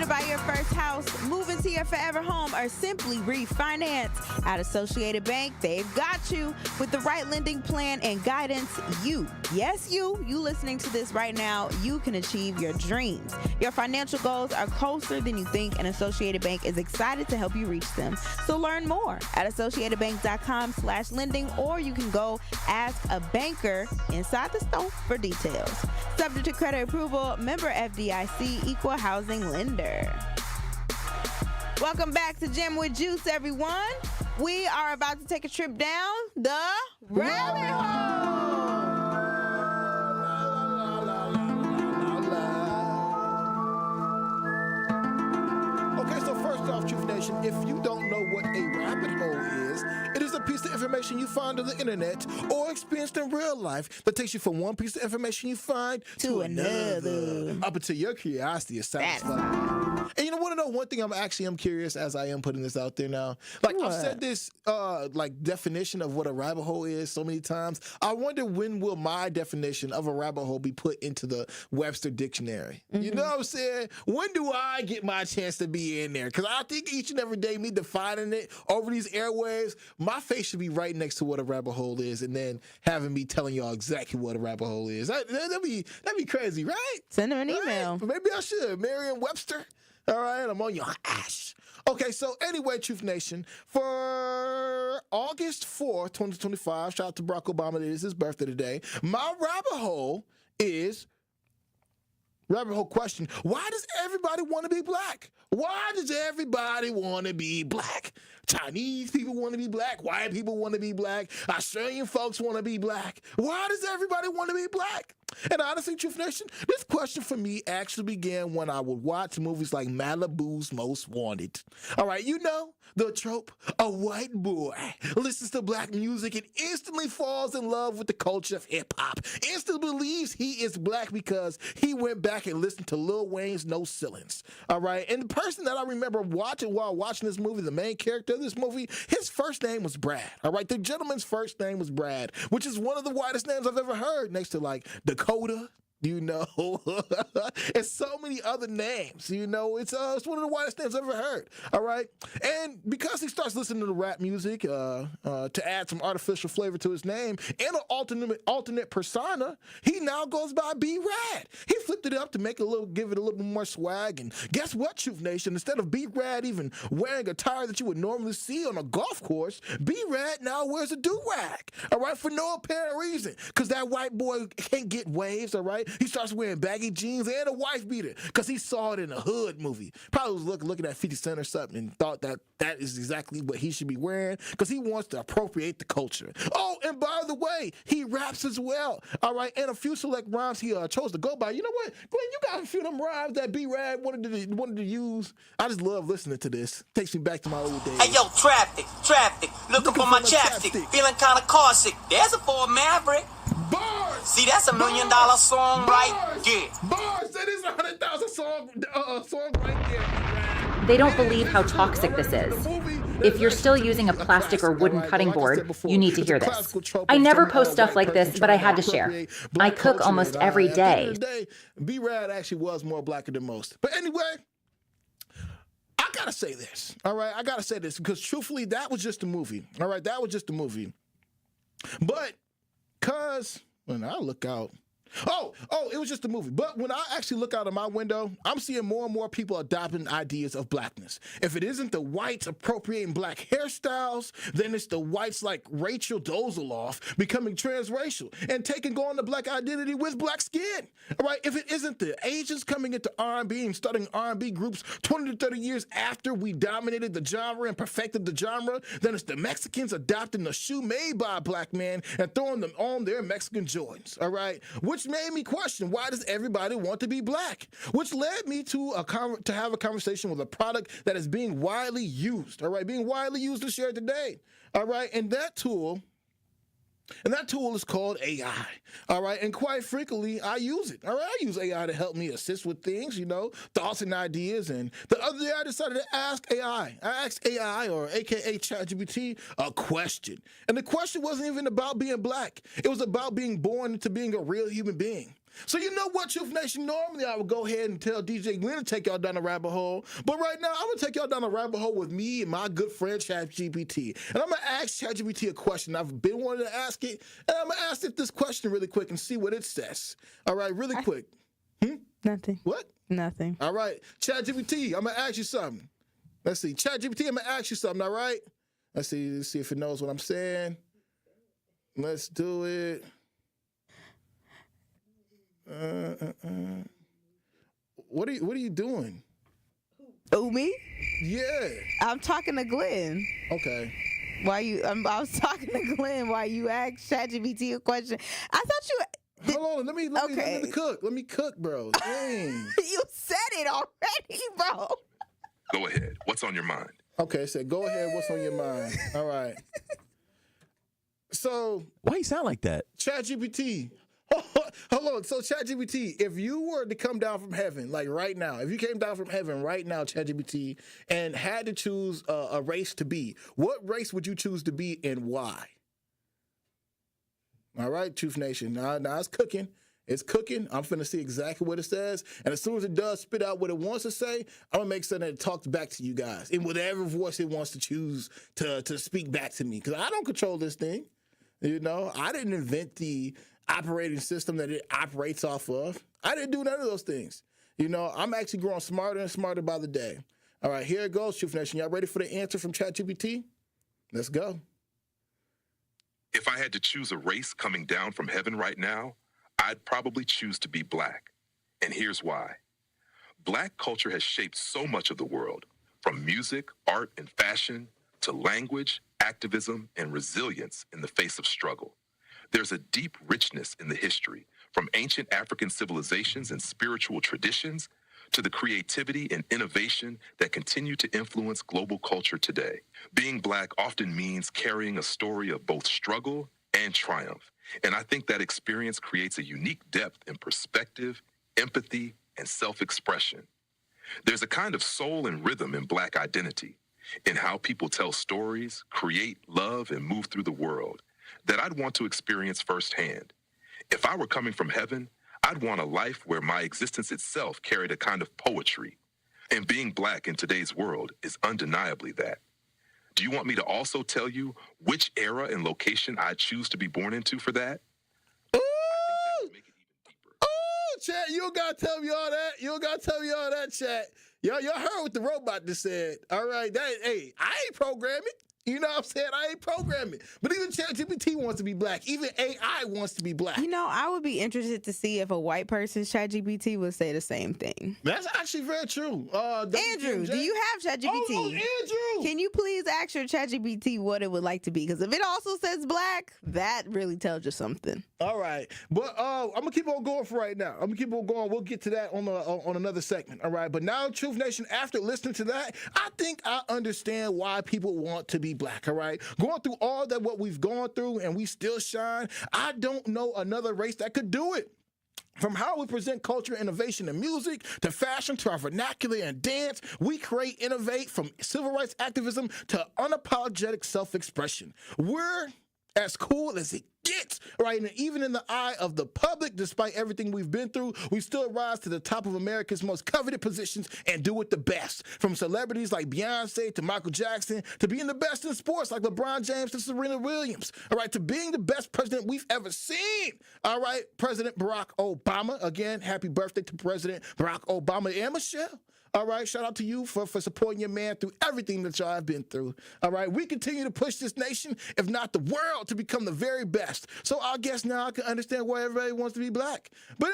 to buy your first house, move into your forever home, or simply refinance, at Associated Bank, they've got you. With the right lending plan and guidance, you listening to this right now, you can achieve your dreams. Your financial goals are closer than you think, and Associated Bank is excited to help you reach them. So learn more at associatedbank.com/lending, or you can go ask a banker inside the store for details. Subject to credit approval, member FDIC, equal housing lender. Welcome back to Jam with Juice, everyone. We are about to take a trip down the rabbit hole. Okay, so first off, Truth Nation, if you don't know what a rabbit hole is, it is a piece of information you find on the internet or experienced in real life that takes you from one piece of information you find to another. Up until your curiosity is satisfied. And you know, want to know one thing? I'm curious as I am putting this out there now. Like, I've said this definition of what a rabbit hole is so many times. I wonder, when will my definition of a rabbit hole be put into the Webster dictionary? You know what I'm saying? When do I get my chance to be in there? Because I think each and every day, me defining it over these airwaves, my face should be right next to what a rabbit hole is, and then having me telling y'all exactly what a rabbit hole is. That'd be crazy, right? Send them an email. Right? Maybe I should. Merriam-Webster. All right, I'm on your ass. Okay, so anyway, Truth Nation, for August 4th, 2025, shout out to Barack Obama, it is his birthday today. My rabbit hole is, rabbit hole question, why does everybody want to be black? Why does everybody want to be black? Chinese people want to be black. White people want to be black. Australian folks want to be black. Why does everybody want to be black? And honestly, Truth Nation, this question for me actually began when I would watch movies like Malibu's Most Wanted. All right, you know the trope, a white boy listens to black music and instantly falls in love with the culture of hip-hop, instantly believes he is black because he went back and listened to Lil Wayne's No Ceilings. All right, and the person that I remember watching while watching this movie, the main character of this movie, his first name was Brad. All right, the gentleman's first name was Brad, which is one of the whitest names I've ever heard, next to like Dakota, you know, and so many other names, you know. It's one of the whitest names I've ever heard, all right? And because he starts listening to rap music to add some artificial flavor to his name and an alternate persona, he now goes by B-Rad. He flipped it up to give it a little bit more swag, and guess what, Truth Nation? Instead of B-Rad even wearing attire that you would normally see on a golf course, B-Rad now wears a do-rag, all right, for no apparent reason, because that white boy can't get waves, all right? He starts wearing baggy jeans and a wife beater because he saw it in a hood movie. Probably was looking at 50 Cent or something and thought that is exactly what he should be wearing because he wants to appropriate the culture. Oh, and by the way, he raps as well. All right, and a few select rhymes he chose to go by. You know what, Glenn, you got a few of them rhymes that B-Rad wanted to use. I just love listening to this. Takes me back to my old days. Hey, yo, traffic, looking for my chapstick, feeling kind of car sick. There's a Ford Maverick. Bars! See, that's $1 million song right there. Bars! That is a 100,000 song right there. They don't believe how toxic this is. If you're still using a plastic or wooden cutting board, you need to hear this. I never post stuff like this, but I had to share. I cook almost every day. B-Rad actually was more blacker than most. But anyway, I gotta say this, all right? I gotta say this because truthfully, that was just a movie, all right? That was just a movie. But because when I look out, it was just a movie. But when I actually look out of my window, I'm seeing more and more people adopting ideas of blackness. If it isn't the whites appropriating black hairstyles, then it's the whites like Rachel Dolezal becoming transracial and taking on the black identity with black skin. All right, if it isn't the Asians coming into R&B and starting R&B groups 20 to 30 years after we dominated the genre and perfected the genre, then it's the Mexicans adopting a shoe made by a black man and throwing them on their Mexican joints. All right, which made me question, why does everybody want to be black? Which led me to have a conversation with a product that is being widely used, all right, being widely used to share today, all right, and that tool is called AI, all right, and quite frequently, I use it, all right, I use AI to help me assist with things, you know, thoughts and ideas, and the other day I decided to ask AI. I asked AI, or AKA ChatGPT, a question, and the question wasn't even about being black. It was about being born into being a real human being. So you know what, Truth Nation? Normally I would go ahead and tell DJ Glenn to take y'all down the rabbit hole. But right now, I'm going to take y'all down the rabbit hole with me and my good friend ChatGPT. And I'm going to ask ChatGPT a question. I've been wanting to ask it. And I'm going to ask it this question really quick and see what it says. All right, really quick. Nothing. What? Nothing. All right, ChatGPT, I'm going to ask you something. Let's see. ChatGPT, I'm going to ask you something, all right? Let's see if it knows what I'm saying. Let's do it. What are you doing? Oh, me? Yeah. I'm talking to Glenn. Okay. I was talking to Glenn while you asked ChatGPT a question. I thought you... Hold on, let me cook. Let me cook, bro. Dang. You said it already, bro. Go ahead. What's on your mind? Okay, so go ahead. What's on your mind? All right. So, why you sound like that? ChatGPT. Hold on. So, ChatGPT, if you were to come down from heaven, like right now, if you came down from heaven right now, ChatGPT, and had to choose a race to be, what race would you choose to be and why? All right, Truth Nation. Now it's cooking. It's cooking. I'm finna see exactly what it says. And as soon as it does spit out what it wants to say, I'm gonna make sure that it talks back to you guys in whatever voice it wants to choose to speak back to me. Because I don't control this thing. You know, I didn't invent the operating system that it operates off of. I didn't do none of those things. You know, I'm actually growing smarter and smarter by the day. All right, here it goes, Truth Nation. Y'all ready for the answer from ChatGPT? Let's go. If I had to choose a race coming down from heaven right now, I'd probably choose to be black. And here's why. Black culture has shaped so much of the world, from music, art, and fashion, to language, activism, and resilience in the face of struggle. There's a deep richness in the history, from ancient African civilizations and spiritual traditions to the creativity and innovation that continue to influence global culture today. Being black often means carrying a story of both struggle and triumph. And I think that experience creates a unique depth in perspective, empathy, and self-expression. There's a kind of soul and rhythm in black identity, in how people tell stories, create, love, and move through the world, that I'd want to experience firsthand. If I were coming from heaven, I'd want a life where my existence itself carried a kind of poetry. And being black in today's world is undeniably that. Do you want me to also tell you which era and location I choose to be born into for that? Ooh! I think that would make it even deeper. Ooh, chat, you don't gotta tell me all that. You don't gotta tell me all that, chat. Y'all heard what the robot just said. All right, hey, I ain't programming. You know what I'm saying? I ain't programming. But even ChatGPT wants to be black. Even AI wants to be black. You know, I would be interested to see if a white person's ChatGPT would say the same thing. That's actually very true. Andrew, do you have ChatGPT? Oh, Andrew! Can you please ask your ChatGPT what it would like to be? Because if it also says black, that really tells you something. All right. But I'm going to keep on going for right now. I'm going to keep on going. We'll get to that on another segment. All right. But now, Truth Nation, after listening to that, I think I understand why people want to be black. All right. Going through all that what we've gone through and we still shine, I don't know another race that could do it. From how we present culture, innovation, and music, to fashion, to our vernacular and dance, we create, innovate from civil rights activism to unapologetic self-expression. We're as cool as it gets, right? And even in the eye of the public, despite everything we've been through, we still rise to the top of America's most coveted positions and do it the best. From celebrities like Beyonce to Michael Jackson, to being the best in sports like LeBron James to Serena Williams, all right, to being the best president we've ever seen, all right, President Barack Obama. Again, happy birthday to President Barack Obama and Michelle. All right, shout out to you for supporting your man through everything that y'all have been through. All right, we continue to push this nation, if not the world, to become the very best. So I guess now I can understand why everybody wants to be black. But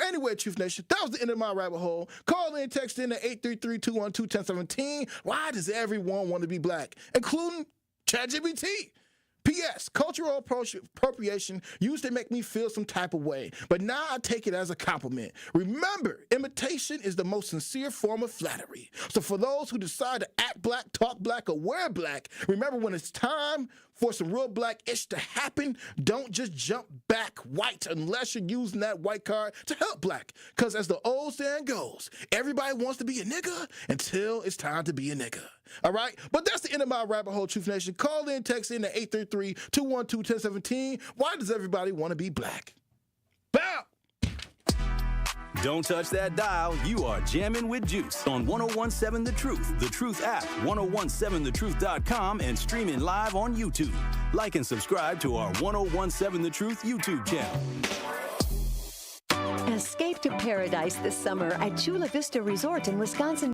anyway, Truth Nation, that was the end of my rabbit hole. Call in, text in at 833-212-1017. Why does everyone want to be black, including ChatGPT? P.S. Cultural appropriation used to make me feel some type of way, but now I take it as a compliment. Remember, imitation is the most sincere form of flattery. So for those who decide to act black, talk black, or wear black, remember when it's time for some real black-ish to happen, don't just jump back white unless you're using that white card to help black. Because as the old saying goes, everybody wants to be a nigga until it's time to be a nigga. All right? But that's the end of my rabbit hole, Truth Nation. Call in, text in at 833-212-1017. Why does everybody want to be black? Bow! Don't touch that dial. You are jamming with Juice on 1017 The Truth, The Truth app, 1017thetruth.com, and streaming live on YouTube. Like and subscribe to our 1017 The Truth YouTube channel. Escape to paradise this summer at Chula Vista Resort in Wisconsin.